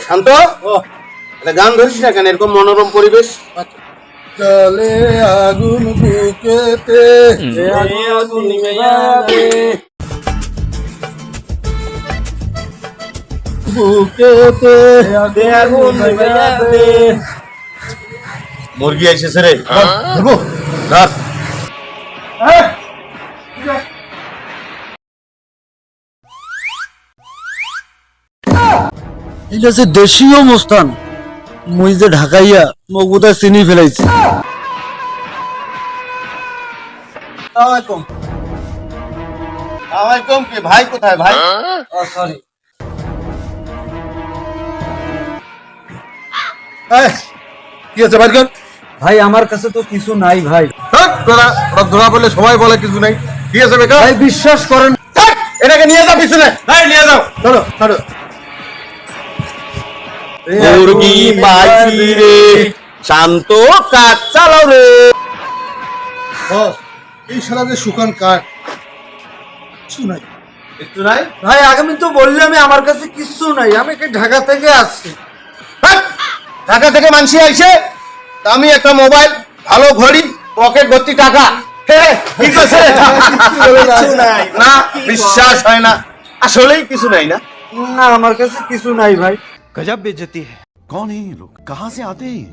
শান্ত গান ধরিস না কেন, এরকম মনোরম পরিবেশ। চলে আগুন বুকেতে, বুকেতে মুরগি এসেছে রে, ধরবো। ধর। এটা যে দেশীয় মুস্তান, মুই যে ঢাকাইয়া মগুদা চিনি ফেলাইছি। আসসালামাইকুম। কি ভাই কোথায় ভাই? সরি কি আছে বাড়ি? ভাই, আমার কাছে তো কিছু নাই ভাই। ধরা বললে সবাই বলে কিছু নাই। কি আছে বেকার? ভাই বিশ্বাস করেন, এটাকে নিয়ে যাও পিছনে, ভাই নিয়ে যাও। ধরো ধরো। মুরগি পাইছি রে, শান্ত কাজ চালাও রে। এই শালা যে শুকান কাঠ, কিছু নাই। একটু নাই ভাই আগামী তো বললাম আমার কাছে কিছু নাই, আমি কি ঢাকা থেকে আসছি। ঢাকা থেকে মানসি আইছে, আমি একটা মোবাইল, ভালো ঘড়ি, পকেট ভর্তি টাকা। কি করছে? কিছু নাই না, বিশ্বাস হয় না, আসলেই কিছু নাই না। না, আমার কাছে কিছু নাই ভাই। गजब बेइज्जती है। कौन है ये लोग, कहाँ से आते हैं?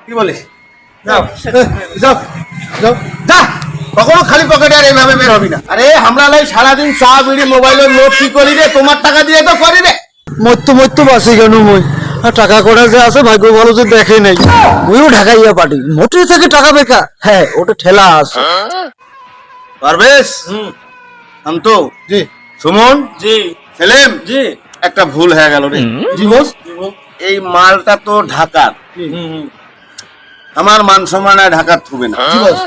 কি বলিস? যাও যাও যাও। যা, কখনো খালি পকেটে আর এইভাবে বের হবি না। আরে আমরা লাই সারাদিন চা বিড়ি মোবাইলের লোড কি করি রে, তোমার টাকা দিয়ে তো করি রে। মত্য বাসি কেন মই? আর টাকা কড়া যে আছে ভাগ্য ভালো যে দেখে নাই। ওইও ঢাকাইয়া পাটি মোটর থেকে টাকা বেকা। হ্যাঁ, ওটা ঠেলা আছে। পারবেশ, শান্ত জি সুমন জি, সেলিম জি একটা ভুল হয়ে গেল রে। জি বস। এই মালটা তো ঢাকার, আমার মান সম্মান ঢাকার থুবে না। জি বস।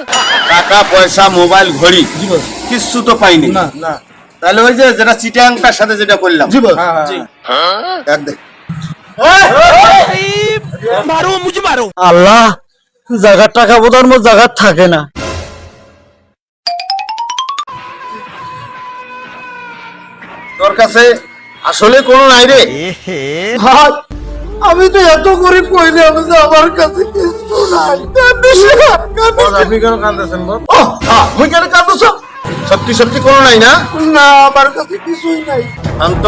টাকা পয়সা মোবাইল ঘড়ি জি বস। কিচ্ছু তো পাইনি। না না। তাহলে ওই যে যেটা চিটাংটার সাথে যেটা করলাম, জি বস। দেখ দেখ। मारो मुझे मारो। আল্লাহ, জায়গার টাকা বোধার মতো জায়গার থাকে না। তোর কাছে আসলে কোনো নাই রে? ভাই, আমি তো এত করে কইলে আমি যে আমার কাছে কিছু নাই। কান্দিস না, কান্দিস আপনি কেন কাঁদতেছেন বল? তুই কেন কাঁদছ? সত্যি সত্যি কোনো নাই না? না, আমার কাছে কিছুই নাই। শান্ত,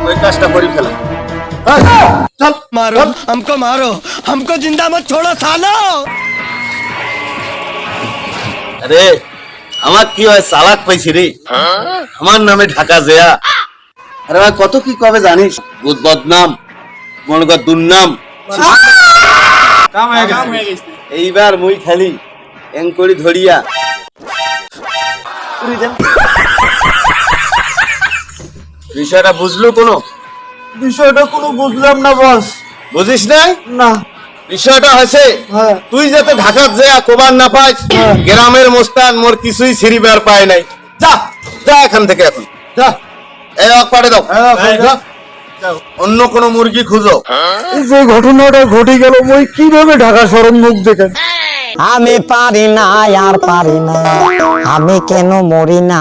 ওই কাজটা করি ফেলা। চল मारो हमको जिंदा मत छोड़ो सालो। আরে আমার কি হয়, চালাক পাইছি রে, আমার নামে ঢাকা জেয়া। আরে ভাই কত কি কবে জানিস, বহুত বদনাম, মনে কর দুর্নাম। এইবার মুই খালি এঙ্কড়ি ধরিয়া উড়ি দেন। বিষয়টা বুঝলো কোনো? বিষয়টা কোনো বুঝলাম না বস। বুঝিস নাই? না। বিষয়টা হয়েছে, হ্যাঁ। তুই যাতে ঢাকার যে কোবার না পাইস, গ্রামের মোস্তান মোর কিছুই ছিড়িবার পায় নাই। যা যা এখান থেকে, এখন যা। এই অক পাড়ে দাও, যা। অন্য কোনো মুরগি খুঁজো। এই যে ঘটনাটা ঘটে গেল, মই কিভাবে ঢাকা শরম মুখ দেখেন। আমি পারি না আর পারি না, আমি কেন মরি না।